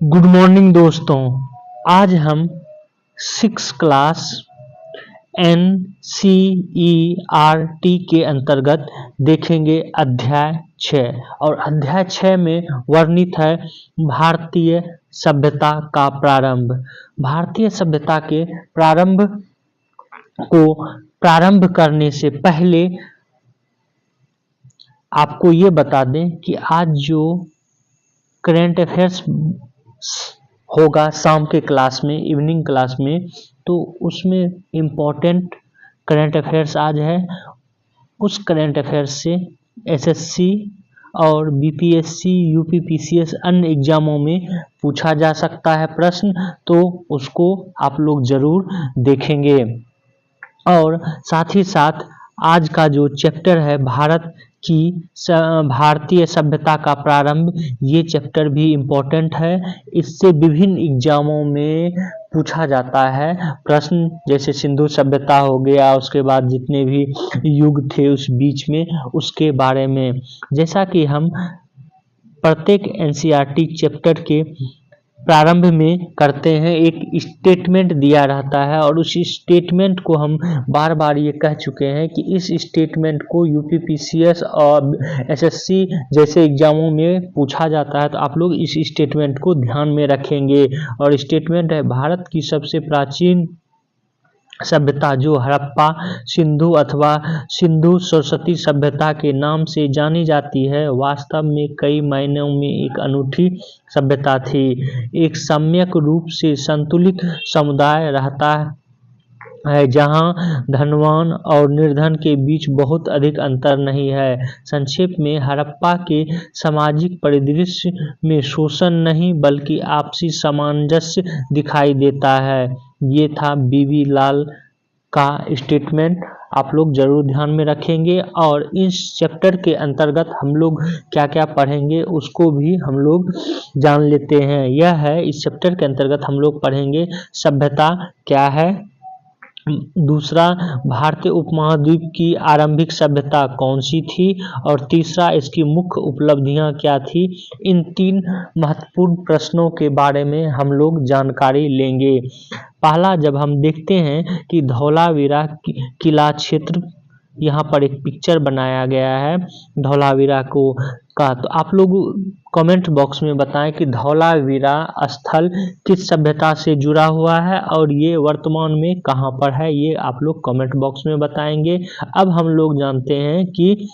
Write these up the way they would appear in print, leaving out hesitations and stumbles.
Good morning दोस्तों। आज हम 6 क्लास NCERT के अंतर्गत देखेंगे अध्याय 6 और अध्याय 6 में वर्णित है भारतीय सभ्यता का प्रारंभ। भारतीय सभ्यता के प्रारंभ करने से पहले आपको ये बता दें कि आज जो करेंट अफेयर्स होगा शाम के क्लास में, इवनिंग क्लास में, तो उसमें इम्पोर्टेंट करेंट अफेयर्स आज है। उस करेंट अफेयर्स से एसएससी और बीपीएससी, यूपीपीसीएस अन्य एग्जामों में पूछा जा सकता है प्रश्न, तो उसको आप लोग जरूर देखेंगे। और साथ ही साथ आज का जो चैप्टर है भारतीय सभ्यता का प्रारंभ, ये चैप्टर भी इम्पोर्टेंट है। इससे विभिन्न एग्जामों में पूछा जाता है प्रश्न, जैसे सिंधु सभ्यता हो गया, उसके बाद जितने भी युग थे उस बीच में, उसके बारे में। जैसा कि हम प्रत्येक एनसीईआरटी चैप्टर के प्रारंभ में करते हैं, एक स्टेटमेंट दिया रहता है और उस स्टेटमेंट को हम बार बार ये कह चुके हैं कि इस स्टेटमेंट को यूपीपीसीएस और एसएससी जैसे एग्जामों में पूछा जाता है, तो आप लोग इस स्टेटमेंट को ध्यान में रखेंगे। और स्टेटमेंट है, भारत की सबसे प्राचीन सभ्यता जो हड़प्पा सिंधु अथवा सिंधु सरस्वती सभ्यता के नाम से जानी जाती है, वास्तव में कई मायनों में एक अनूठी सभ्यता थी। एक सम्यक रूप से संतुलित समुदाय रहता है जहां धनवान और निर्धन के बीच बहुत अधिक अंतर नहीं है। संक्षेप में, हड़प्पा के सामाजिक परिदृश्य में शोषण नहीं बल्कि आपसी सामंजस्य दिखाई देता है। ये था बीबी लाल का स्टेटमेंट, आप लोग जरूर ध्यान में रखेंगे। और इस चैप्टर के अंतर्गत हम लोग क्या क्या पढ़ेंगे उसको भी हम लोग जान लेते हैं। यह है, इस चैप्टर के अंतर्गत हम लोग पढ़ेंगे सभ्यता क्या है, दूसरा भारतीय उपमहाद्वीप की आरंभिक सभ्यता कौन सी थी, और तीसरा इसकी मुख्य उपलब्धियां क्या थी। इन 3 महत्वपूर्ण प्रश्नों के बारे में हम लोग जानकारी लेंगे। पहला, जब हम देखते हैं कि धौलावीरा किला क्षेत्र, यहाँ पर एक पिक्चर बनाया गया है धौलावीरा का, तो आप लोग कमेंट बॉक्स में बताएं कि धौलावीरा स्थल किस सभ्यता से जुड़ा हुआ है और ये वर्तमान में कहाँ पर है, ये आप लोग कमेंट बॉक्स में बताएंगे। अब हम लोग जानते हैं कि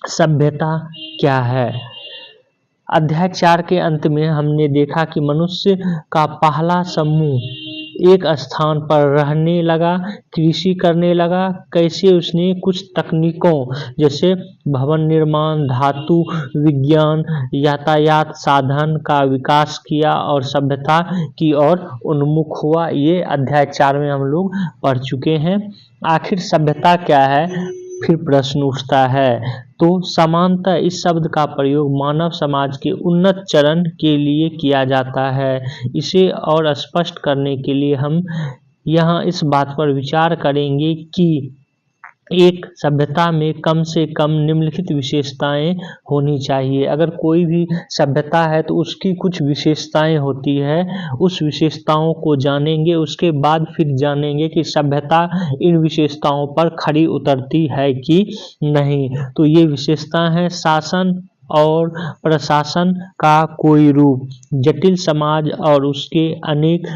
सभ्यता क्या है। अध्याय 4 के अंत में हमने देखा कि मनुष्य का पहला समूह एक स्थान पर रहने लगा, कृषि करने लगा। कैसे उसने कुछ तकनीकों जैसे भवन निर्माण, धातु विज्ञान, यातायात साधन का विकास किया और सभ्यता की ओर उन्मुख हुआ, ये अध्याय 4 में हम लोग पढ़ चुके हैं। आखिर सभ्यता क्या है, फिर प्रश्न उठता है। तो सामान्यतः इस शब्द का प्रयोग मानव समाज के उन्नत चरण के लिए किया जाता है। इसे और स्पष्ट करने के लिए हम यहाँ इस बात पर विचार करेंगे कि एक सभ्यता में कम से कम निम्नलिखित विशेषताएं होनी चाहिए। अगर कोई भी सभ्यता है तो उसकी कुछ विशेषताएं होती है, उस विशेषताओं को जानेंगे, उसके बाद फिर जानेंगे कि सभ्यता इन विशेषताओं पर खरी उतरती है कि नहीं। तो ये विशेषता है, शासन और प्रशासन का कोई रूप, जटिल समाज और उसके अनेक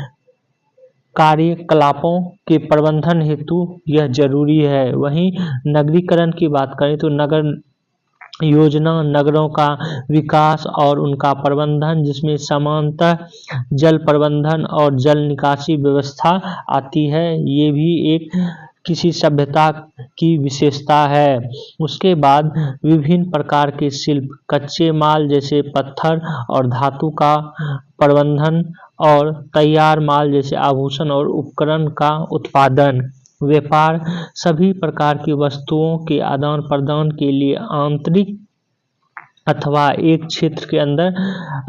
कार्यकलापों के प्रबंधन हेतु यह जरूरी है। वहीं नगरीकरण की बात करें तो नगर योजना, नगरों का विकास और उनका प्रबंधन, जिसमें समानतः जल प्रबंधन और जल निकासी व्यवस्था आती है, ये भी एक किसी सभ्यता की विशेषता है। उसके बाद विभिन्न प्रकार के शिल्प, कच्चे माल जैसे पत्थर और धातु का प्रबंधन और तैयार माल जैसे आभूषण और उपकरण का उत्पादन, व्यापार, सभी प्रकार की वस्तुओं के आदान प्रदान के लिए आंतरिक अथवा एक क्षेत्र के अंदर,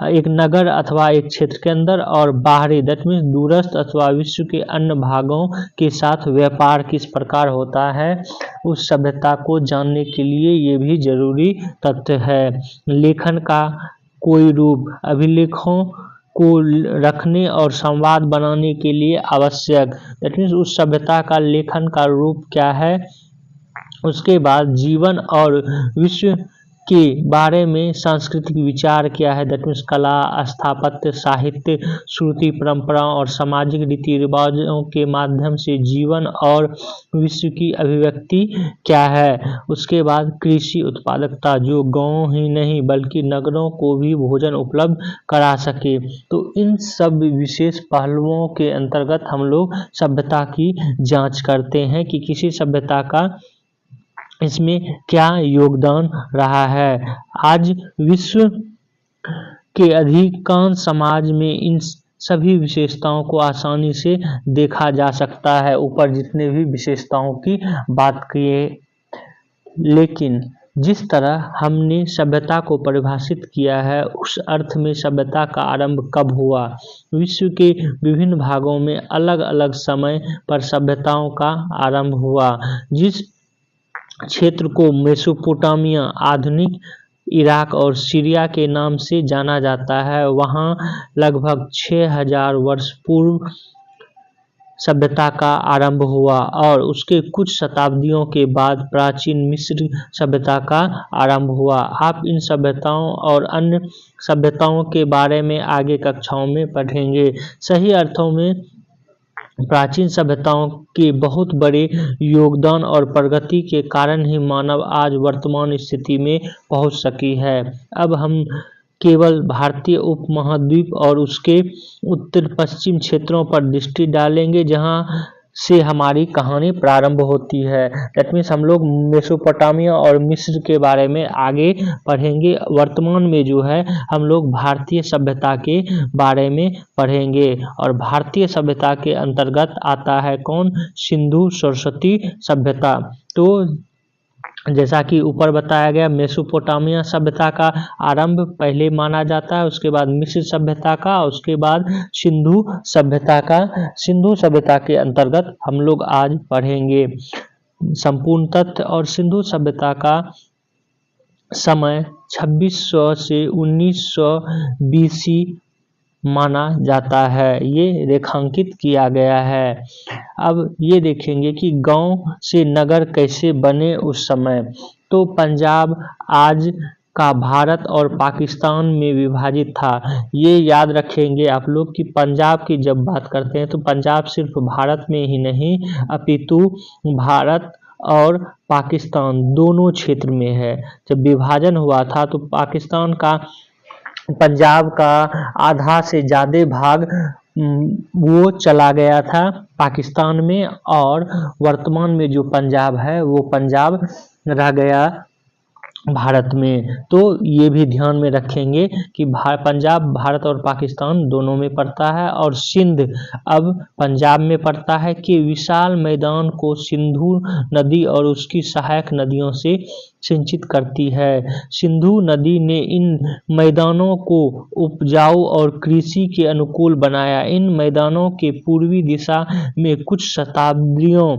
एक नगर अथवा एक क्षेत्र के अंदर, और बाहरी दैट मीन्स दूरस्थ अथवा विश्व के अन्य भागों के साथ व्यापार किस प्रकार होता है, उस सभ्यता को जानने के लिए ये भी जरूरी तथ्य है। लेखन का कोई रूप, अभिलेखों को रखने और संवाद बनाने के लिए आवश्यक। दैट मीन्स उस सभ्यता का लेखन का रूप क्या है। उसके बाद जीवन और विश्व के बारे में सांस्कृतिक विचार क्या है। दैट मीन्स कला, स्थापत्य, साहित्य, श्रुति परंपराओं और सामाजिक रीति रिवाजों के माध्यम से जीवन और विश्व की अभिव्यक्ति क्या है। उसके बाद कृषि उत्पादकता, जो गांव ही नहीं बल्कि नगरों को भी भोजन उपलब्ध करा सके। तो इन सब विशेष पहलुओं के अंतर्गत हम लोग सभ्यता की जांच करते हैं कि किसी सभ्यता का इसमें क्या योगदान रहा है। आज विश्व के अधिकांश समाज में इन सभी विशेषताओं को आसानी से देखा जा सकता है, ऊपर जितने भी विशेषताओं की बात किए। लेकिन जिस तरह हमने सभ्यता को परिभाषित किया है, उस अर्थ में सभ्यता का आरंभ कब हुआ। विश्व के विभिन्न भागों में अलग अलग समय पर सभ्यताओं का आरंभ हुआ। जिस क्षेत्र को मेसोपोटामिया, आधुनिक इराक और सीरिया के नाम से जाना जाता है, वहां लगभग 6000 वर्ष पूर्व सभ्यता का आरंभ हुआ और उसके कुछ शताब्दियों के बाद प्राचीन मिस्र सभ्यता का आरंभ हुआ। आप इन सभ्यताओं और अन्य सभ्यताओं के बारे में आगे कक्षाओं में पढ़ेंगे। सही अर्थों में प्राचीन सभ्यताओं के बहुत बड़े योगदान और प्रगति के कारण ही मानव आज वर्तमान स्थिति में पहुंच सकी है। अब हम केवल भारतीय उपमहाद्वीप और उसके उत्तर पश्चिम क्षेत्रों पर दृष्टि डालेंगे, जहां से हमारी कहानी प्रारंभ होती है। दैट मीन्स हम लोग मेसोपोटामिया और मिस्र के बारे में आगे पढ़ेंगे। वर्तमान में जो है हम लोग भारतीय सभ्यता के बारे में पढ़ेंगे और भारतीय सभ्यता के अंतर्गत आता है कौन, सिंधु सरस्वती सभ्यता। तो जैसा कि ऊपर बताया गया, मेसोपोटामिया सभ्यता का आरंभ पहले माना जाता है, उसके बाद मिस्र सभ्यता का, उसके बाद सिंधु सभ्यता का। सिंधु सभ्यता के अंतर्गत हम लोग आज पढ़ेंगे संपूर्ण तथ्य। और सिंधु सभ्यता का समय 2600 से 1900 BC माना जाता है, ये रेखांकित किया गया है। अब ये देखेंगे कि गांव से नगर कैसे बने उस समय। तो पंजाब आज का भारत और पाकिस्तान में विभाजित था। ये याद रखेंगे आप लोग कि पंजाब की जब बात करते हैं तो पंजाब सिर्फ भारत में ही नहीं अपितु भारत और पाकिस्तान दोनों क्षेत्र में है। जब विभाजन हुआ था तो पाकिस्तान का पंजाब का आधा से ज़्यादा भाग वो चला गया था पाकिस्तान में, और वर्तमान में जो पंजाब है वो पंजाब रह गया भारत में। तो ये भी ध्यान में रखेंगे कि पंजाब भारत और पाकिस्तान दोनों में पड़ता है और सिंध अब पंजाब में पड़ता है कि विशाल मैदान को सिंधु नदी और उसकी सहायक नदियों से सिंचित करती है। सिंधु नदी ने इन मैदानों को उपजाऊ और कृषि के अनुकूल बनाया। इन मैदानों के पूर्वी दिशा में कुछ शताब्दियों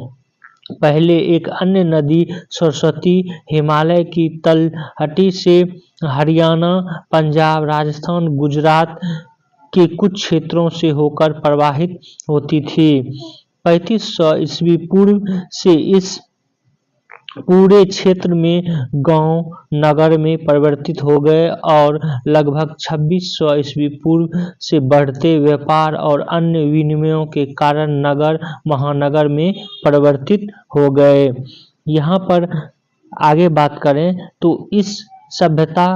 पहले एक अन्य नदी सरस्वती हिमालय की तलहटी से हरियाणा, पंजाब, राजस्थान, गुजरात के कुछ क्षेत्रों से होकर प्रवाहित होती थी। 3500 ईस्वी पूर्व से इस पूरे क्षेत्र में गांव नगर में परिवर्तित हो गए और लगभग 2600 ईस्वी पूर्व से बढ़ते व्यापार और अन्य विनिमयों के कारण नगर महानगर में परिवर्तित हो गए। यहाँ पर आगे बात करें तो इस सभ्यता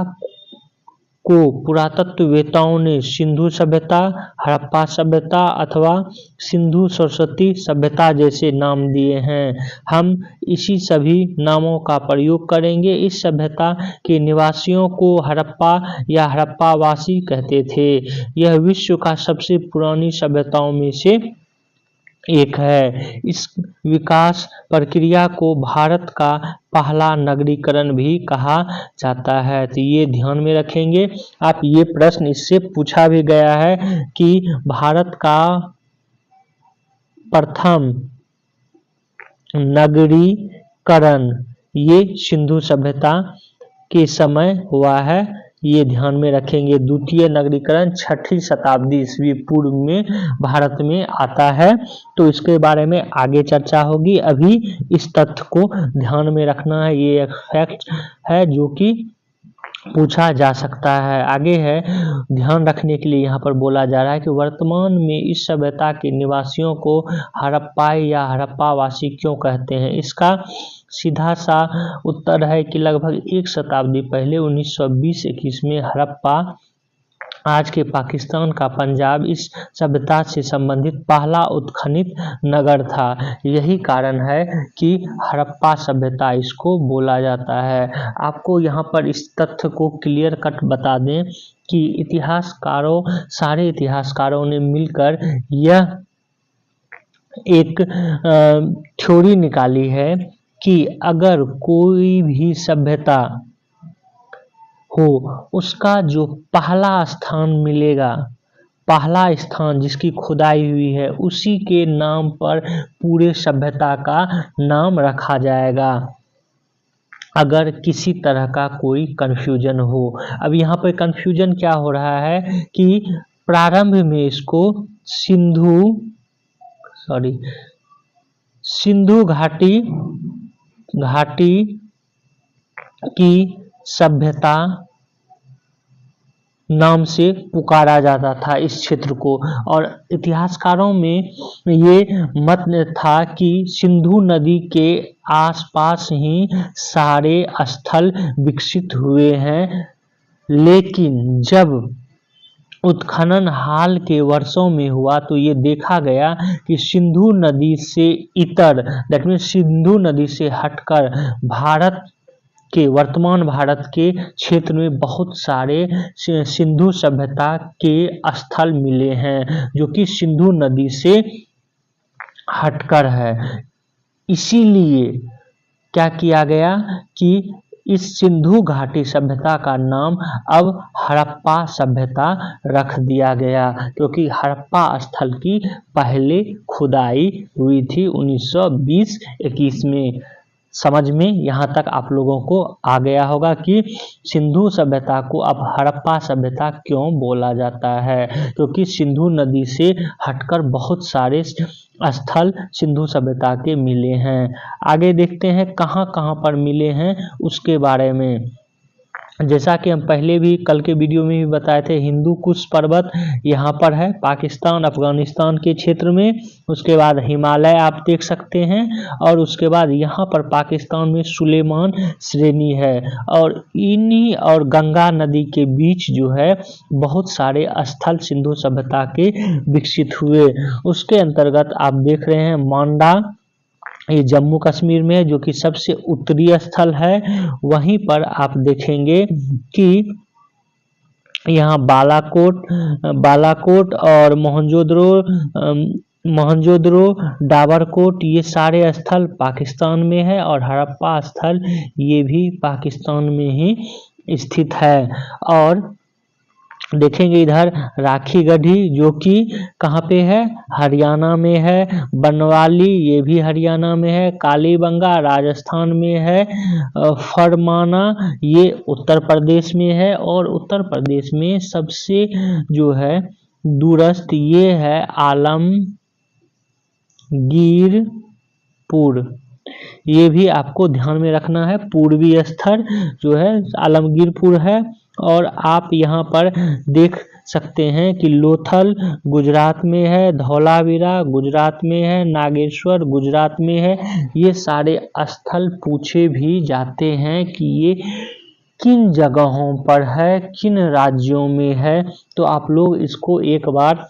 को पुरातत्ववेताओं ने सिंधु सभ्यता, हड़प्पा सभ्यता अथवा सिंधु सरस्वती सभ्यता जैसे नाम दिए हैं। हम इसी सभी नामों का प्रयोग करेंगे। इस सभ्यता के निवासियों को हड़प्पा या हड़प्पावासी कहते थे। यह विश्व का सबसे पुरानी सभ्यताओं में से एक है। इस विकास प्रक्रिया को भारत का पहला नगरीकरण भी कहा जाता है। तो ये ध्यान में रखेंगे आप। ये प्रश्न इससे पूछा भी गया है कि भारत का प्रथम नगरीकरण ये सिंधु सभ्यता के समय हुआ है। ये ध्यान में रखेंगे। द्वितीय नगरीकरण 6ठी शताब्दी ईस्वी पूर्व में भारत में आता है, तो इसके बारे में आगे चर्चा होगी। अभी इस तथ्य को ध्यान में रखना है, ये एक फैक्ट है जो कि पूछा जा सकता है। आगे है, ध्यान रखने के लिए यहाँ पर बोला जा रहा है कि वर्तमान में इस सभ्यता के निवासियों को हड़प्पाई या हड़प्पावासी क्यों कहते हैं। इसका सीधा सा उत्तर है कि लगभग एक शताब्दी पहले 1920-21 में हड़प्पा, आज के पाकिस्तान का पंजाब, इस सभ्यता से संबंधित पहला उत्खनित नगर था। यही कारण है कि हड़प्पा सभ्यता इसको बोला जाता है। आपको यहाँ पर इस तथ्य को क्लियर कट बता दें कि सारे इतिहासकारों ने मिलकर यह एक थ्योरी निकाली है कि अगर कोई भी सभ्यता हो, उसका जो पहला स्थान मिलेगा, पहला स्थान जिसकी खुदाई हुई है, उसी के नाम पर पूरे सभ्यता का नाम रखा जाएगा, अगर किसी तरह का कोई कंफ्यूजन हो। अब यहाँ पर कंफ्यूजन क्या हो रहा है कि प्रारंभ में इसको सिंधु घाटी की सभ्यता नाम से पुकारा जाता था इस क्षेत्र को, और इतिहासकारों में ये मत था कि सिंधु नदी के आसपास ही सारे स्थल विकसित हुए हैं। लेकिन जब उत्खनन हाल के वर्षों में हुआ तो ये देखा गया कि सिंधु नदी से इतर, दैट मीन्स सिंधु नदी से हटकर वर्तमान भारत के क्षेत्र में बहुत सारे सिंधु सभ्यता के स्थल मिले हैं जो कि सिंधु नदी से हटकर है। इसीलिए क्या किया गया कि इस सिंधु घाटी सभ्यता का नाम अब हड़प्पा सभ्यता रख दिया गया, क्योंकि हड़प्पा स्थल की पहले खुदाई हुई थी 1920-21 में। समझ में यहाँ तक आप लोगों को आ गया होगा कि सिंधु सभ्यता को अब हड़प्पा सभ्यता क्यों बोला जाता है, क्योंकि सिंधु नदी से हटकर बहुत सारे स्थल सिंधु सभ्यता के मिले हैं। आगे देखते हैं कहाँ कहाँ पर मिले हैं उसके बारे में। जैसा कि हम पहले भी कल के वीडियो में भी बताए थे, हिंदू कुश पर्वत यहाँ पर है पाकिस्तान अफगानिस्तान के क्षेत्र में। उसके बाद हिमालय आप देख सकते हैं, और उसके बाद यहाँ पर पाकिस्तान में सुलेमान श्रेणी है, और इन्हीं और गंगा नदी के बीच जो है बहुत सारे स्थल सिंधु सभ्यता के विकसित हुए। उसके अंतर्गत आप देख रहे हैं मांडा, ये जम्मू कश्मीर में है जो कि सबसे उत्तरी स्थल है। वहीं पर आप देखेंगे कि यहाँ बालाकोट और मोहनजोदड़ो, डाबरकोट, ये सारे स्थल पाकिस्तान में है, और हड़प्पा स्थल ये भी पाकिस्तान में ही स्थित है। और देखेंगे इधर राखी गढ़ी जो कि कहाँ पे है, हरियाणा में है। बनवाली ये भी हरियाणा में है। कालीबंगा राजस्थान में है। फरमाना ये उत्तर प्रदेश में है, और उत्तर प्रदेश में सबसे जो है दूरस्थ ये है आलमगीरपुर। ये भी आपको ध्यान में रखना है। पूर्वी स्थल जो है आलमगीरपुर है। और आप यहाँ पर देख सकते हैं कि लोथल गुजरात में है, धौलावीरा गुजरात में है, नागेश्वर गुजरात में है। ये सारे स्थल पूछे भी जाते हैं कि ये किन जगहों पर है, किन राज्यों में है, तो आप लोग इसको एक बार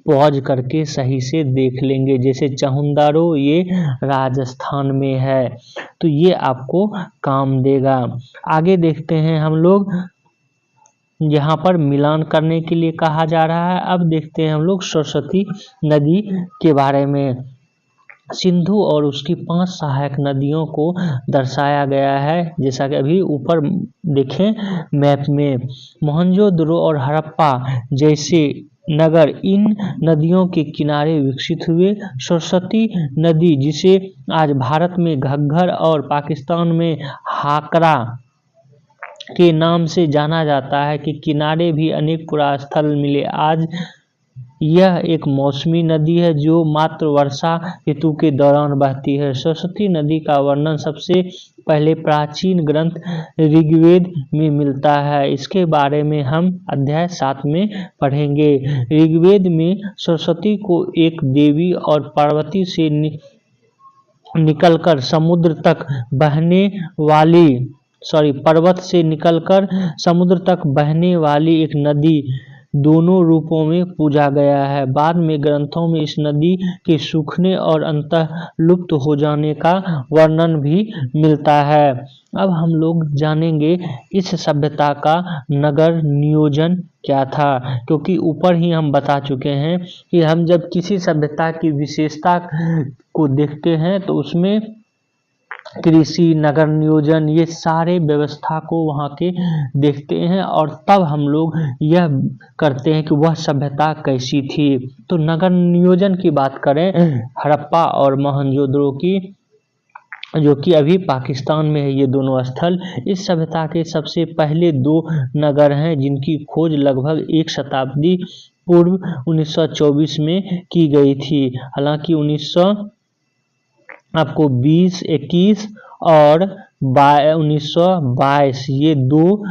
पॉज करके सही से देख लेंगे। जैसे चहुंदारो ये राजस्थान में है, तो ये आपको काम देगा। आगे देखते हैं हम लोग, यहाँ पर मिलान करने के लिए कहा जा रहा है। अब देखते हैं हम लोग सरस्वती नदी के बारे में। सिंधु और उसकी 5 सहायक नदियों को दर्शाया गया है, जैसा कि अभी ऊपर देखें मैप में। मोहनजोदड़ो और हड़प्पा जैसे नगर इन नदियों के किनारे विकसित हुए। सरस्वती नदी जिसे आज भारत में घग्गर और पाकिस्तान में हाकरा के नाम से जाना जाता है कि किनारे भी अनेक पुरास्थल मिले। आज यह एक मौसमी नदी है जो मात्र वर्षा ऋतु के दौरान बहती है। सरस्वती नदी का वर्णन सबसे पहले प्राचीन ग्रंथ ऋग्वेद में मिलता है। इसके बारे में हम अध्याय 7 में पढ़ेंगे। ऋग्वेद में सरस्वती को एक देवी और पार्वती से निकलकर समुद्र तक बहने वाली पर्वत से निकलकर समुद्र तक बहने वाली एक नदी दोनों रूपों में पूजा गया है। बाद में ग्रंथों में इस नदी के सूखने और अंततः लुप्त हो जाने का वर्णन भी मिलता है। अब हम लोग जानेंगे इस सभ्यता का नगर नियोजन क्या था, क्योंकि ऊपर ही हम बता चुके हैं कि हम जब किसी सभ्यता की विशेषता को देखते हैं तो उसमें कृषि, नगर नियोजन, ये सारे व्यवस्था को वहाँ के देखते हैं और तब हम लोग यह करते हैं कि वह सभ्यता कैसी थी। तो नगर नियोजन की बात करें, हड़प्पा और मोहनजोदड़ो की, जो कि अभी पाकिस्तान में है ये दोनों स्थल, इस सभ्यता के सबसे पहले 2 नगर हैं जिनकी खोज लगभग 1 शताब्दी पूर्व 1924 में की गई थी। हालांकि 1921 और 1922 ये 2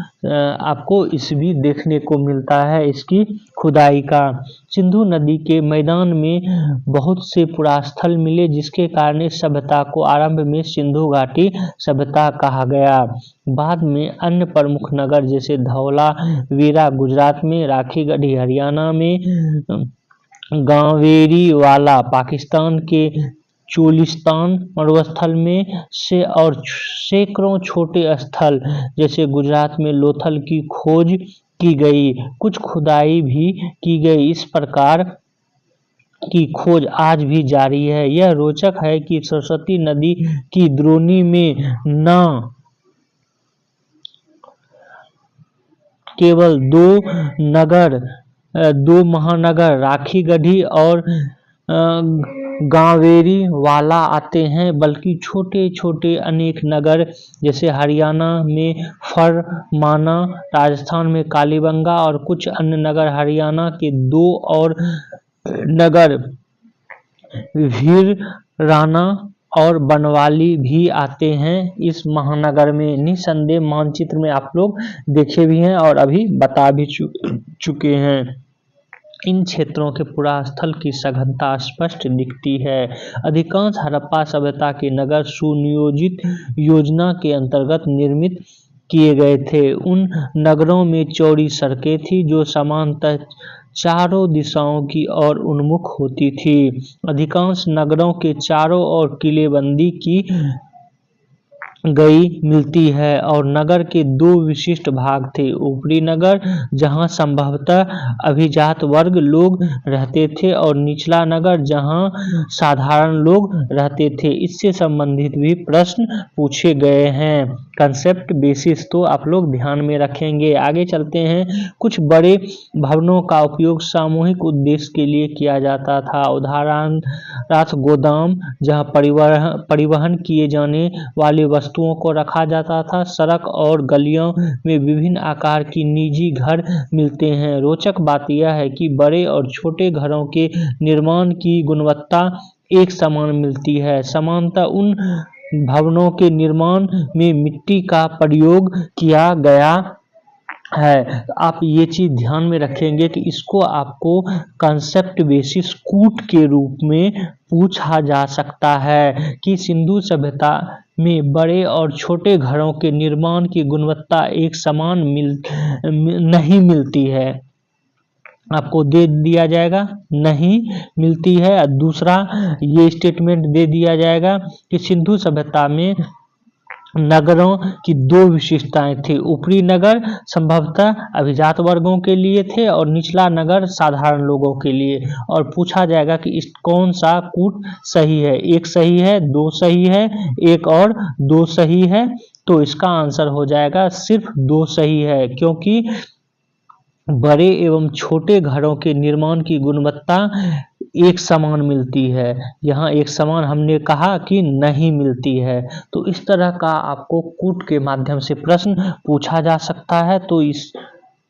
आपको ईस्वी देखने को मिलता है इसकी खुदाई का। सिंधु नदी के मैदान में बहुत से पुरास्थल मिले, जिसके कारण इस सभ्यता को आरंभ में सिंधु घाटी सभ्यता कहा गया। बाद में अन्य प्रमुख नगर जैसे धौलावीरा गुजरात में, राखीगढ़ी हरियाणा में, गांवेरी वाला पाकिस्तान के चोलिस्तान मरुस्थल में से और सैकड़ों छोटे स्थल जैसे गुजरात में लोथल की खोज की गई। कुछ खुदाई भी की गई। इस प्रकार की खोज आज भी जारी है। यह रोचक है कि सरस्वती नदी की द्रोणी में न केवल 2 महानगर राखीगढ़ी और गांवेरी वाला आते हैं, बल्कि छोटे छोटे अनेक नगर जैसे हरियाणा में फरमाना, राजस्थान में कालीबंगा और कुछ अन्य नगर, हरियाणा के 2 और नगर भीलराना और बनवाली भी आते हैं इस महानगर में। निसंदेह मानचित्र में आप लोग देखे भी हैं और अभी बता भी चुके हैं। इन क्षेत्रों के पुरास्थल की सघनता स्पष्ट दिखती है। अधिकांश हड़प्पा सभ्यता के नगर सुनियोजित योजना के अंतर्गत निर्मित किए गए थे। उन नगरों में चौड़ी सड़कें थी जो समांतर चारों दिशाओं की ओर उन्मुख होती थी। अधिकांश नगरों के चारों ओर किलेबंदी की गई मिलती है और नगर के 2 विशिष्ट भाग थे। ऊपरी नगर जहां संभवतः अभिजात वर्ग लोग रहते थे और निचला नगर जहां साधारण लोग रहते थे। इससे संबंधित भी प्रश्न पूछे गए हैं। कंसेप्ट बेसिस तो आप लोग ध्यान में रखेंगे। आगे चलते हैं। कुछ बड़े भवनों का उपयोग सामूहिक उद्देश्य के लिए किया जाता था। उदाहरणार्थ गोदाम जहां परिवहन किए जाने वाली वस्तुओं को रखा जाता था। सड़क और गलियों में विभिन्न आकार की निजी घर मिलते हैं। रोचक बात यह है कि बड़े और छोटे घरों के निर्माण की गुणवत्ता एक समान मिलती है। समानतः उन भवनों के निर्माण में मिट्टी का प्रयोग किया गया है। आप ये चीज ध्यान में रखेंगे कि इसको आपको कंसेप्ट बेसिस कूट के रूप में पूछा जा सकता है कि सिंधु सभ्यता में बड़े और छोटे घरों के निर्माण की गुणवत्ता एक समान नहीं मिलती है। आपको दे दिया जाएगा नहीं मिलती है। दूसरा ये स्टेटमेंट दे दिया जाएगा कि सिंधु सभ्यता में नगरों की 2 विशेषताएं थी। ऊपरी नगर संभवतः अभिजात वर्गों के लिए थे और निचला नगर साधारण लोगों के लिए। और पूछा जाएगा कि इस कौन सा कूट सही है। 1 सही है, 2 सही है, 1 और 2 सही है। तो इसका आंसर हो जाएगा सिर्फ 2 सही है, क्योंकि बड़े एवं छोटे घरों के निर्माण की गुणवत्ता एक समान मिलती है, यहाँ एक समान हमने कहा कि नहीं मिलती है। तो इस तरह का आपको कूट के माध्यम से प्रश्न पूछा जा सकता है, तो इस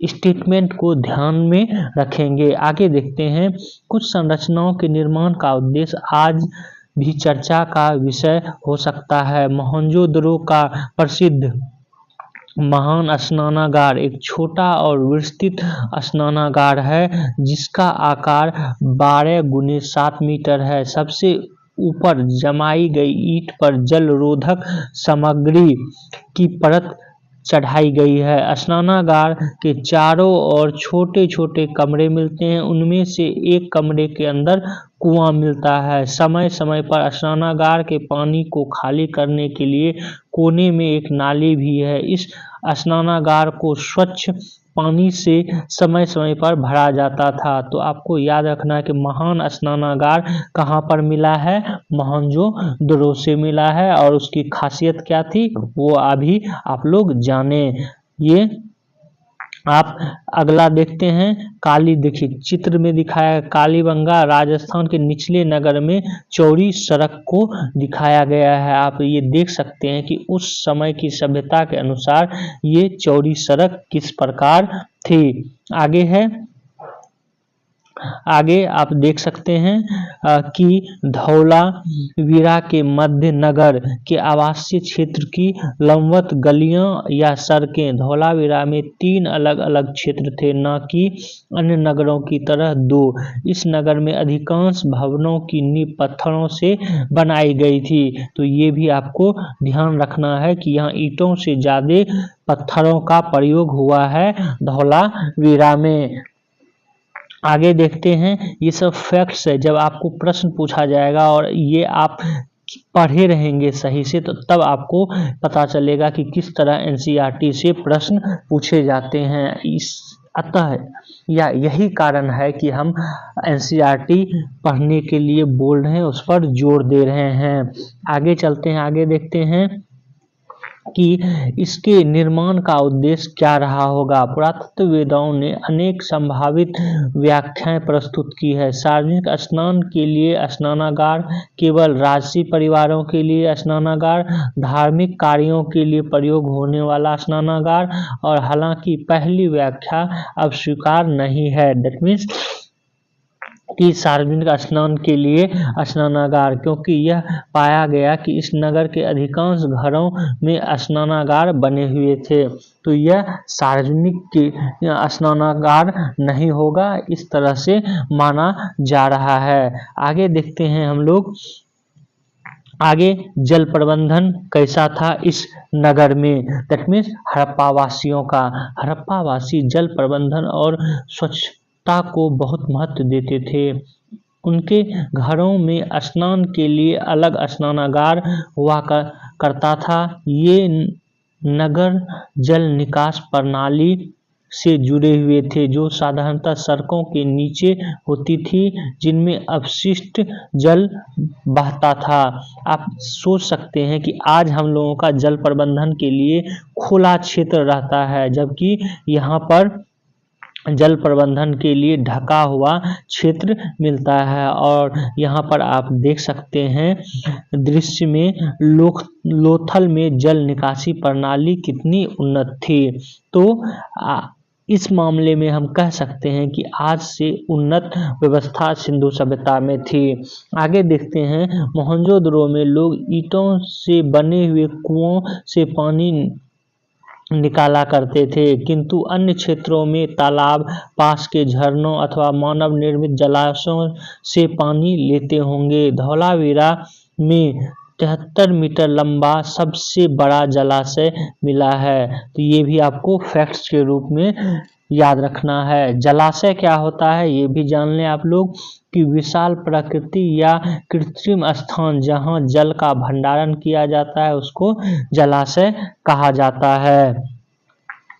स्टेटमेंट को ध्यान में रखेंगे। आगे देखते हैं, कुछ संरचनाओं के निर्माण का उद्देश्य आज भी चर्चा का विषय हो सकता है। मोहनजोदड़ो का प्रसिद्ध महान स्नानागार एक छोटा और विस्तृत स्नानागार है जिसका आकार 12 × 7 मीटर है। सबसे ऊपर जमाई गई ईंट पर जल रोधक सामग्री की परत चढ़ाई गई है। स्नानागार के चारों ओर छोटे छोटे कमरे मिलते हैं, उनमें से एक कमरे के अंदर कुआं मिलता है। समय समय पर स्नानागार के पानी को खाली करने के लिए कोने में एक नाली भी है। इस स्नानागार को स्वच्छ पानी से समय समय पर भरा जाता था। तो आपको याद रखना है कि महान स्नानागार कहाँ पर मिला है, मोहनजोदड़ो से मिला है, और उसकी खासियत क्या थी वो अभी आप लोग जाने। ये आप अगला देखते हैं, काली, देखिए चित्र में दिखाया है कालीबंगा राजस्थान के निचले नगर में चौड़ी सड़क को दिखाया गया है। आप ये देख सकते हैं कि उस समय की सभ्यता के अनुसार ये चौड़ी सड़क किस प्रकार थी। आगे आप देख सकते हैं कि धौलावीरा के मध्य नगर के आवासीय क्षेत्र की लंबवत गलियां या सड़कें। धौलावीरा में 3 अलग अलग क्षेत्र थे, न कि अन्य नगरों की तरह 2। इस नगर में अधिकांश भवनों की नींव पत्थरों से बनाई गई थी। तो ये भी आपको ध्यान रखना है कि यहाँ ईंटों से ज्यादा पत्थरों का प्रयोग हुआ है धौलावीरा में। आगे देखते हैं, ये सब फैक्ट्स है। जब आपको प्रश्न पूछा जाएगा और ये आप पढ़े रहेंगे सही से, तो तब आपको पता चलेगा कि किस तरह एनसीईआरटी से प्रश्न पूछे जाते हैं। अतः यही कारण है कि हम एनसीईआरटी पढ़ने के लिए बोल रहे हैं, उस पर जोर दे रहे हैं। आगे चलते हैं, आगे देखते हैं कि इसके निर्माण का उद्देश्य क्या रहा होगा। पुरातत्ववेदाओं ने अनेक संभावित व्याख्याएं प्रस्तुत की है। सार्वजनिक स्नान के लिए स्नानागार, केवल राजसी परिवारों के लिए स्नानागार, धार्मिक कार्यों के लिए प्रयोग होने वाला स्नानागार, और हालांकि पहली व्याख्या अब स्वीकार नहीं है, दैट मीन्स कि सार्वजनिक स्नान के लिए स्नानागार, क्योंकि यह पाया गया कि इस नगर के अधिकांश घरों में स्नानागार बने हुए थे। तो यह सार्वजनिक के स्नानागार नहीं होगा, इस तरह से माना जा रहा है। आगे देखते हैं हम लोग, आगे जल प्रबंधन कैसा था इस नगर में, दैट मीन्स हड़प्पावासियों का। हड़प्पावासी जल प्रबंधन और स्वच्छता को बहुत महत्व देते थे। उनके घरों में स्नान के लिए अलग स्नानागार हुआ करता था। ये नगर जल निकास प्रणाली से जुड़े हुए थे, जो साधारणतः सड़कों के नीचे होती थी, जिनमें अपशिष्ट जल बहता था। आप सोच सकते हैं कि आज हम लोगों का जल प्रबंधन के लिए खुला क्षेत्र रहता है, जबकि यहाँ पर जल प्रबंधन के लिए ढका हुआ क्षेत्र मिलता है। और यहाँ पर आप देख सकते हैं दृश्य में लोथल में जल निकासी प्रणाली कितनी उन्नत थी। तो इस मामले में हम कह सकते हैं कि आज से उन्नत व्यवस्था सिंधु सभ्यता में थी। आगे देखते हैं, मोहनजोदड़ो में लोग ईंटों से बने हुए कुओं से पानी निकाला करते थे, किंतु अन्य क्षेत्रों में तालाब, पास के झरनों अथवा मानव निर्मित जलाशयों से पानी लेते होंगे। धौलावीरा में 73 मीटर लंबा सबसे बड़ा जलाशय मिला है। तो ये भी आपको फैक्ट्स के रूप में याद रखना है। जलाशय क्या होता है ये भी जान लें आप लोग, कि विशाल प्रकृति या कृत्रिम स्थान जहां जल का भंडारण किया जाता है उसको जलाशय कहा जाता है।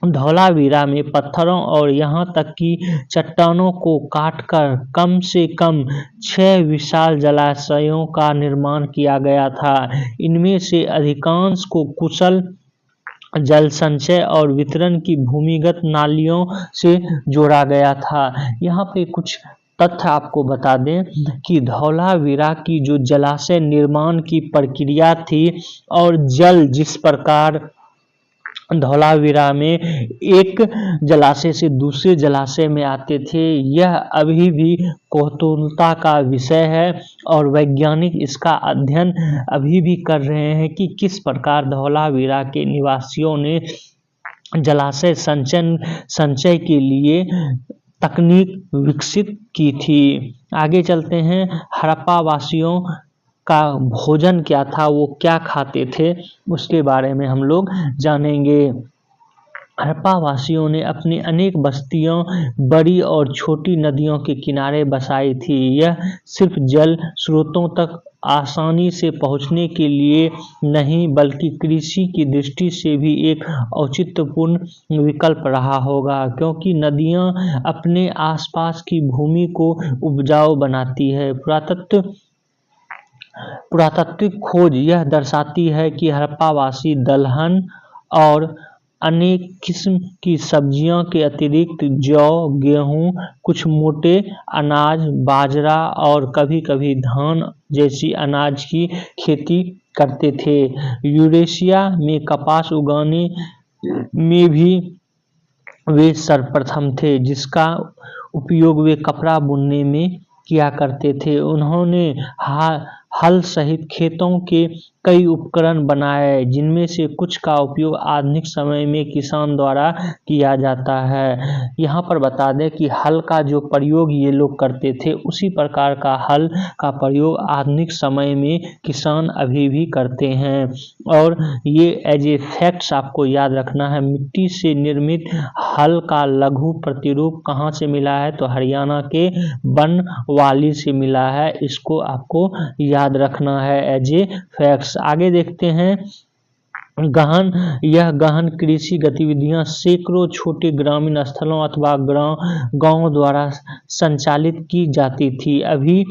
धौलावीरा में पत्थरों और यहाँ तक कि चट्टानों को काटकर कम से कम 6 विशाल जलाशयों का निर्माण किया गया था। इनमें से अधिकांश को कुशल जल संचय और वितरण की भूमिगत नालियों से जोड़ा गया था। यहाँ पे कुछ तथ्य आपको बता दें कि धौलावीरा की जो जलाशय निर्माण की प्रक्रिया थी और जल जिस प्रकार धौलावीरा में एक जलाशय से दूसरे जलाशय में आते थे, यह अभी भी कौतूहलता का विषय है और वैज्ञानिक इसका अध्ययन अभी भी कर रहे हैं कि किस प्रकार धौलावीरा के निवासियों ने जलाशय संचय के लिए तकनीक विकसित की थी। आगे चलते हैं, हड़प्पा वासियों का भोजन क्या था, वो क्या खाते थे, उसके बारे में हम लोग जानेंगे। हड़प्पा वासियों ने अपनी अनेक बस्तियां बड़ी और छोटी नदियों के किनारे बसाई थी। यह सिर्फ जल स्रोतों तक आसानी से पहुंचने के लिए नहीं बल्कि कृषि की दृष्टि से भी एक औचित्यपूर्ण विकल्प रहा होगा, क्योंकि नदियां अपने आसपास की भूमि को उपजाऊ बनाती है। पुरातात्विक खोज यह दर्शाती है कि हड़प्पावासी दलहन और अनेक किस्म की सब्जियों के अतिरिक्त जौ, गेहूं, कुछ मोटे अनाज, बाजरा और कभी-कभी धान जैसी अनाज की खेती करते थे। यूरेशिया में कपास उगाने में भी वे सर्वप्रथम थे, जिसका उपयोग वे कपड़ा बुनने में किया करते थे। उन्होंने हल सहित खेतों के कई उपकरण बनाए, जिनमें से कुछ का उपयोग आधुनिक समय में किसान द्वारा किया जाता है। यहाँ पर बता दें कि हल का जो प्रयोग ये लोग करते थे, उसी प्रकार का हल का प्रयोग आधुनिक समय में किसान अभी भी करते हैं। और ये एज ए फैक्ट्स आपको याद रखना है, मिट्टी से निर्मित हल का लघु प्रतिरूप कहाँ से मिला है, तो हरियाणा के बनवाली से मिला है। इसको आपको याद रखना है एज ए फैक्ट्स। आगे देखते हैं, यह गहन कृषि गतिविधियां सैकड़ों छोटे ग्रामीण स्थलों अथवा गांव द्वारा संचालित की जाती थी। अभी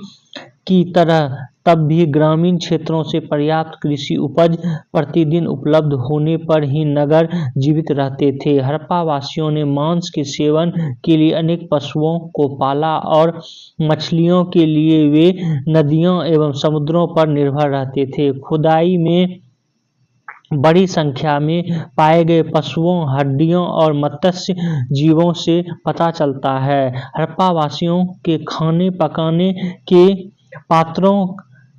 की तरह तब भी ग्रामीण क्षेत्रों से पर्याप्त कृषि उपज प्रतिदिन उपलब्ध होने पर ही नगर जीवित रहते थे। हड़प्पा वासियों ने मांस के सेवन के लिए अनेक पशुओं को पाला और मछलियों के लिए वे नदियों एवं समुद्रों पर निर्भर रहते थे। खुदाई में बड़ी संख्या में पाए गए पशुओं, हड्डियों और मत्स्य जीवों से पता चलता है। हड़प्पा वासियों के खाने पकाने के पात्रों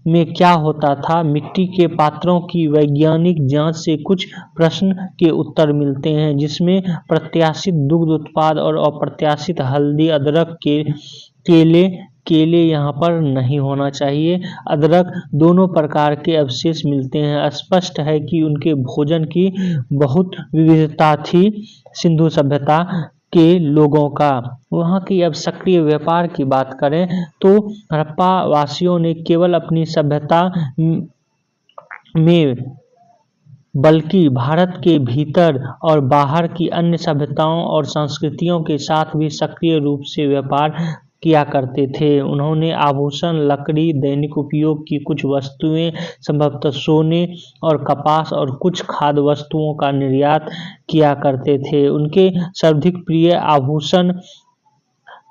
में क्या होता था। मिट्टी के पात्रों की वैज्ञानिक जांच से कुछ प्रश्न के उत्तर मिलते हैं, जिसमें प्रत्याशित दुग्ध उत्पाद और अप्रत्याशित हल्दी, अदरक, केले यहाँ पर नहीं होना चाहिए, अदरक, दोनों प्रकार के अवशेष मिलते हैं। स्पष्ट है कि उनके भोजन की बहुत विविधता थी। सिंधु सभ्यता के लोगों का वहाँ की अब सक्रिय व्यापार की बात करें तो हड़प्पा वासियों ने केवल अपनी सभ्यता में बल्कि भारत के भीतर और बाहर की अन्य सभ्यताओं और संस्कृतियों के साथ भी सक्रिय रूप से व्यापार किया करते थे। उन्होंने आभूषण, लकड़ी, दैनिक उपयोग की कुछ वस्तुएं, संभवतः सोने और कपास और कुछ खाद्य वस्तुओं का निर्यात किया करते थे। उनके सर्वाधिक प्रिय आभूषण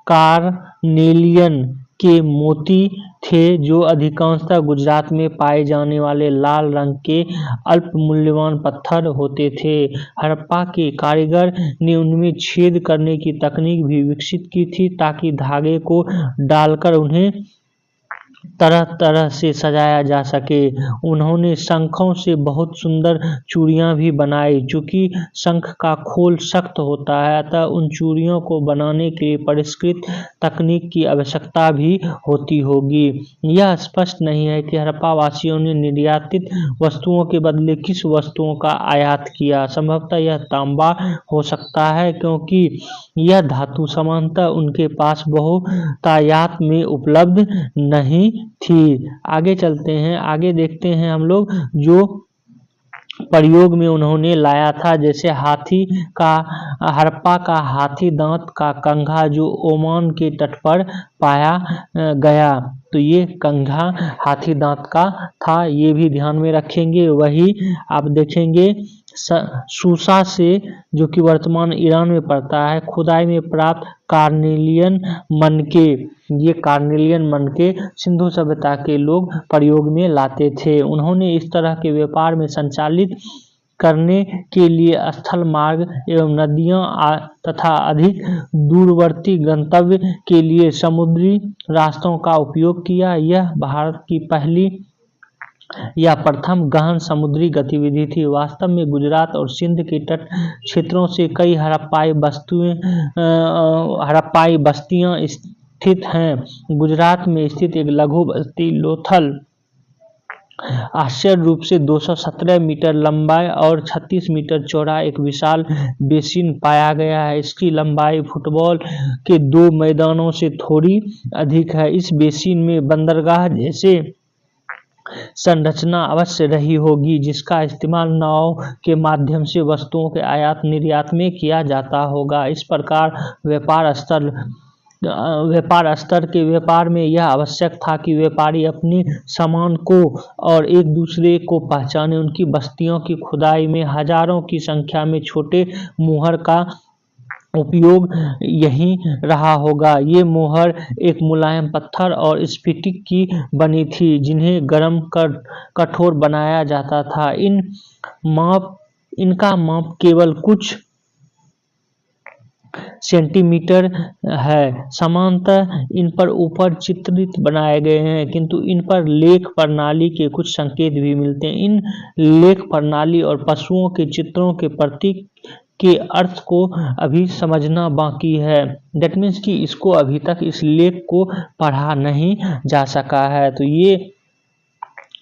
कार्नेलियन के मोती थे, जो अधिकांशतः गुजरात में पाए जाने वाले लाल रंग के अल्प मूल्यवान पत्थर होते थे। हड़प्पा के कारीगर ने उनमें छेद करने की तकनीक भी विकसित की थी, ताकि धागे को डालकर उन्हें तरह तरह से सजाया जा सके। उन्होंने शंखों से बहुत सुंदर चूड़ियां भी बनाई। चूंकि शंख का खोल सख्त होता है, अतः उन चूड़ियों को बनाने के लिए परिष्कृत तकनीक की आवश्यकता भी होती होगी। यह स्पष्ट नहीं है कि हड़प्पा वासियों ने निर्यातित वस्तुओं के बदले किस वस्तुओं का आयात किया। संभवतः यह तांबा हो सकता है, क्योंकि यह धातु सामान्यतः उनके पास बहुतायत में उपलब्ध नहीं थी। आगे चलते हैं, आगे देखते हैं हम लोग जो प्रयोग में उन्होंने लाया था, जैसे हड़प्पा का हाथी दांत का कंघा, जो ओमान के तट पर पाया गया। तो ये कंघा हाथी दांत का था, ये भी ध्यान में रखेंगे। वही आप देखेंगे सूसा से, जो कि वर्तमान ईरान में पड़ता है, खुदाई में प्राप्त कार्नेलियन मनके, ये कार्नेलियन मनके सिंधु सभ्यता के लोग प्रयोग में लाते थे। उन्होंने इस तरह के व्यापार में संचालित करने के लिए स्थल मार्ग एवं नदियां तथा अधिक दूरवर्ती गंतव्य के लिए समुद्री रास्तों का उपयोग किया। यह भारत की पहली या प्रथम गहन समुद्री गतिविधि थी। वास्तव में गुजरात और सिंध के तट क्षेत्रों से कई हड़प्पाई बस्तियां स्थित हैं। गुजरात में स्थित एक लघु बस्ती लोथल आश्चर्य रूप से 217 मीटर लंबा और 36 मीटर चौड़ा एक विशाल बेसिन पाया गया है। इसकी लंबाई फुटबॉल के 2 मैदानों से थोड़ी अधिक है। इस बेसिन में बंदरगाह जैसे संरचना अवश्य रही होगी, जिसका इस्तेमाल नाव के माध्यम से वस्तुओं के आयात निर्यात में किया जाता होगा। इस प्रकार व्यापार स्तर के व्यापार में यह आवश्यक था कि व्यापारी अपने सामान को और एक दूसरे को पहचाने। उनकी बस्तियों की खुदाई में हजारों की संख्या में छोटे मुहर का उपयोग यही रहा होगा। ये मोहर एक मुलायम पत्थर और स्फटिक की बनी थी, जिन्हें गर्म कर कठोर बनाया जाता था। इनका माप केवल कुछ सेंटीमीटर है। समानतः इन पर ऊपर चित्रित बनाए गए हैं, किंतु इन पर लेख प्रणाली के कुछ संकेत भी मिलते हैं। इन लेख प्रणाली और पशुओं के चित्रों के प्रतीक के अर्थ को अभी समझना बाकी है। दैट मीन्स कि इसको अभी तक इस लेख को पढ़ा नहीं जा सका है। तो ये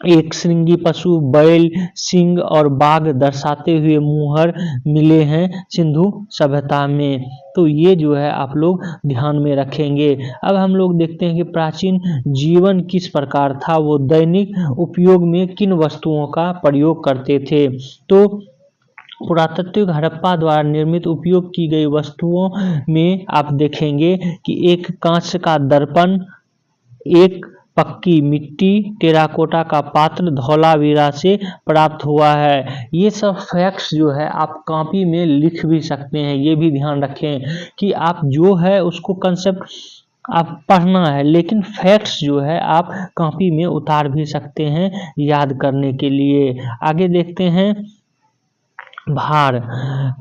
एक श्रृंगी पशु, बैल, सिंह और बाघ दर्शाते हुए मुहर मिले हैं सिंधु सभ्यता में। तो ये जो है आप लोग ध्यान में रखेंगे। अब हम लोग देखते हैं कि प्राचीन जीवन किस प्रकार था, वो दैनिक उपयोग में किन वस्तुओं का प्रयोग करते थे। तो पुरातात्विक हड़प्पा द्वारा निर्मित उपयोग की गई वस्तुओं में आप देखेंगे कि एक कांच का दर्पण, एक पक्की मिट्टी, टेराकोटा का पात्र धौलावीरा से प्राप्त हुआ है। ये सब फैक्ट्स जो है आप कॉपी में लिख भी सकते हैं। ये भी ध्यान रखें कि आप जो है उसको कंसेप्ट आप पढ़ना है, लेकिन फैक्ट्स जो है आप कॉपी में उतार भी सकते हैं याद करने के लिए। आगे देखते हैं भार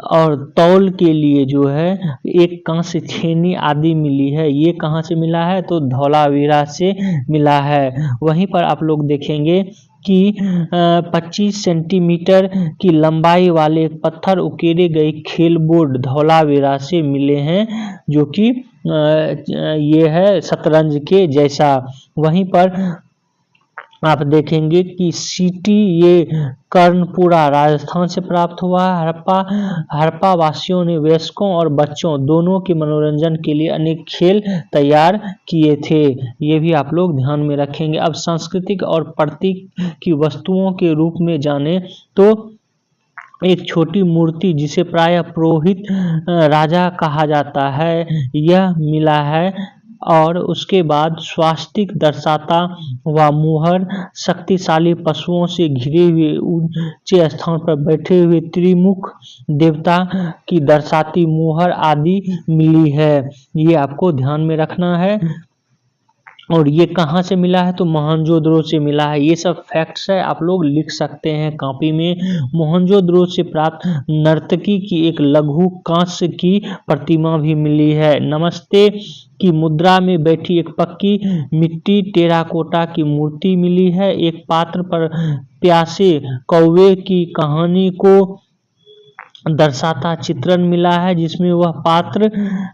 और तौल के लिए जो है एक कांस्य छेनी आदि मिली है। ये कहाँ से मिला है, तो धौलावीरा से मिला है। वहीं पर आप लोग देखेंगे कि 25 सेंटीमीटर की लंबाई वाले एक पत्थर उकेरे गए खेल बोर्ड धौलावीरा से मिले हैं, जो कि ये है शतरंज के जैसा। वहीं पर आप देखेंगे कि सीटी ये कर्णपुरा राजस्थान से प्राप्त हुआ है। हड़प्पा वासियों ने वयस्कों और बच्चों दोनों के मनोरंजन के लिए अनेक खेल तैयार किए थे। ये भी आप लोग ध्यान में रखेंगे। अब सांस्कृतिक और प्रतीक की वस्तुओं के रूप में जाने तो एक छोटी मूर्ति जिसे प्रायः पुरोहित राजा कहा जाता है, यह मिला है। और उसके बाद स्वास्तिक दर्शाता हुआ मुहर, शक्तिशाली पशुओं से घिरे हुए ऊंचे स्थान पर बैठे हुए त्रिमुख देवता की दर्शाती मुहर आदि मिली है। ये आपको ध्यान में रखना है। और ये कहाँ से मिला है, तो मोहनजोदड़ो से मिला है। ये सब फैक्ट्स है, आप लोग लिख सकते हैं कॉपी में। मोहनजोदड़ो से प्राप्त नर्तकी की एक लघु कांस्य की प्रतिमा भी मिली है। नमस्ते की मुद्रा में बैठी एक पक्की मिट्टी टेराकोटा की मूर्ति मिली है। एक पात्र पर प्यासे कौवे की कहानी को दर्शाता चित्रण मिला है, जिसमें वह पात्र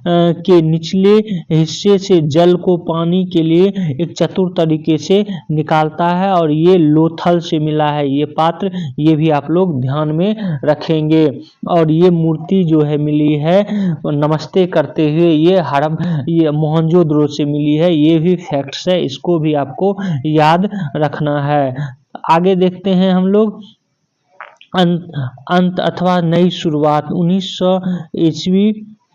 के निचले हिस्से से जल को पानी के लिए एक चतुर तरीके से निकालता है। और ये लोथल से मिला है ये पात्र, ये भी आप लोग ध्यान में रखेंगे। और ये मूर्ति जो है मिली है नमस्ते करते हुए, ये मोहनजोदड़ो से मिली है। ये भी फैक्ट्स है, इसको भी आपको याद रखना है। आगे देखते हैं हम लोग अंत अथवा नई शुरुआत। 1900 ईस्वी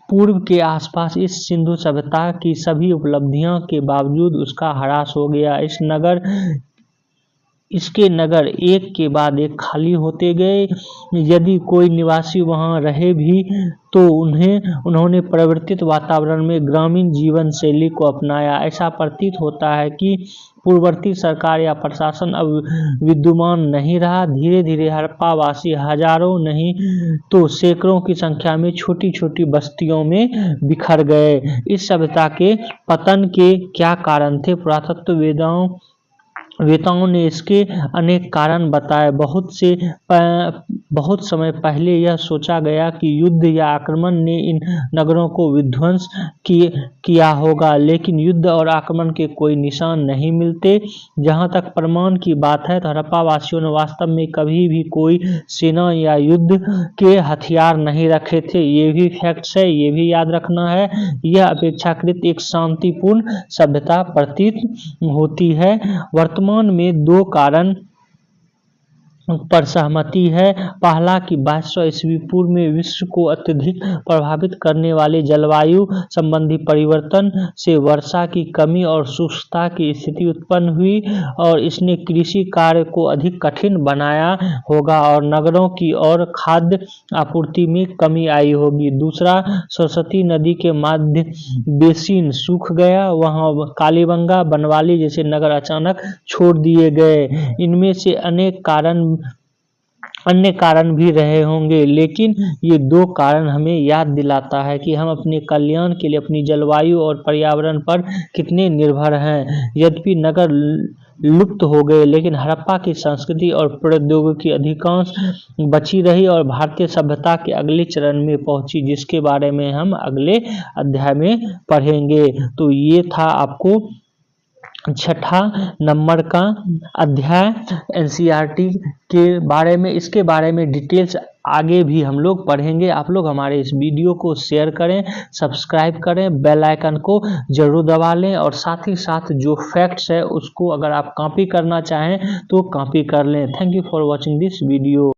पूर्व के आसपास इस सिंधु सभ्यता की सभी उपलब्धियों के बावजूद उसका ह्रास हो गया। इसके नगर एक के बाद एक खाली होते गए। यदि कोई निवासी वहां रहे भी तो उन्होंने परिवर्तित वातावरण में ग्रामीण जीवन शैली को अपनाया। ऐसा प्रतीत होता है कि पूर्ववर्ती सरकार या प्रशासन अब विद्यमान नहीं रहा। धीरे धीरे हड़प्पा वासी हजारों नहीं तो सैकड़ों की संख्या में छोटी छोटी बस्तियों में बिखर गए। इस सभ्यता के पतन के क्या कारण थे? पुरातत्ववेताओं ने इसके अनेक कारण बताए। बहुत समय पहले यह सोचा गया कि युद्ध या आक्रमण ने इन नगरों को विध्वंस किया होगा, लेकिन युद्ध और आक्रमण के कोई निशान नहीं मिलते। जहां तक प्रमाण की बात है तो हड़प्पा वासियों ने वास्तव में कभी भी कोई सेना या युद्ध के हथियार नहीं रखे थे। ये भी फैक्ट्स है, ये भी याद रखना है। यह अपेक्षाकृत एक शांतिपूर्ण सभ्यता प्रतीत होती है। वर्तमान में दो कारण पर सहमति है। पहला कि 2200 ईस्वी पूर्व में विश्व को अत्यधिक प्रभावित करने वाले जलवायु संबंधी परिवर्तन से वर्षा की कमी और शुष्कता की स्थिति उत्पन्न हुई और इसने कृषि कार्य को अधिक कठिन बनाया होगा और नगरों की ओर खाद्य आपूर्ति में कमी आई होगी। दूसरा, सरस्वती नदी के मध्य बेसिन सूख गया। वहां कालीबंगा, बनवाली जैसे नगर अचानक छोड़ दिए गए। इनमें से अन्य कारण भी रहे होंगे, लेकिन ये दो कारण हमें याद दिलाता है कि हम अपने कल्याण के लिए अपनी जलवायु और पर्यावरण पर कितने निर्भर हैं। यद्यपि नगर लुप्त हो गए, लेकिन हड़प्पा की संस्कृति और प्रौद्योगिकी अधिकांश बची रही और भारतीय सभ्यता के अगले चरण में पहुंची, जिसके बारे में हम अगले अध्याय में पढ़ेंगे। तो ये था आपको 6 नंबर का अध्याय एनसीईआरटी के बारे में। इसके बारे में डिटेल्स आगे भी हम लोग पढ़ेंगे। आप लोग हमारे इस वीडियो को शेयर करें, सब्सक्राइब करें, बेल आइकन को जरूर दबा लें और साथ ही साथ जो फैक्ट्स है उसको अगर आप कॉपी करना चाहें तो कॉपी कर लें। Thank you for watching this video.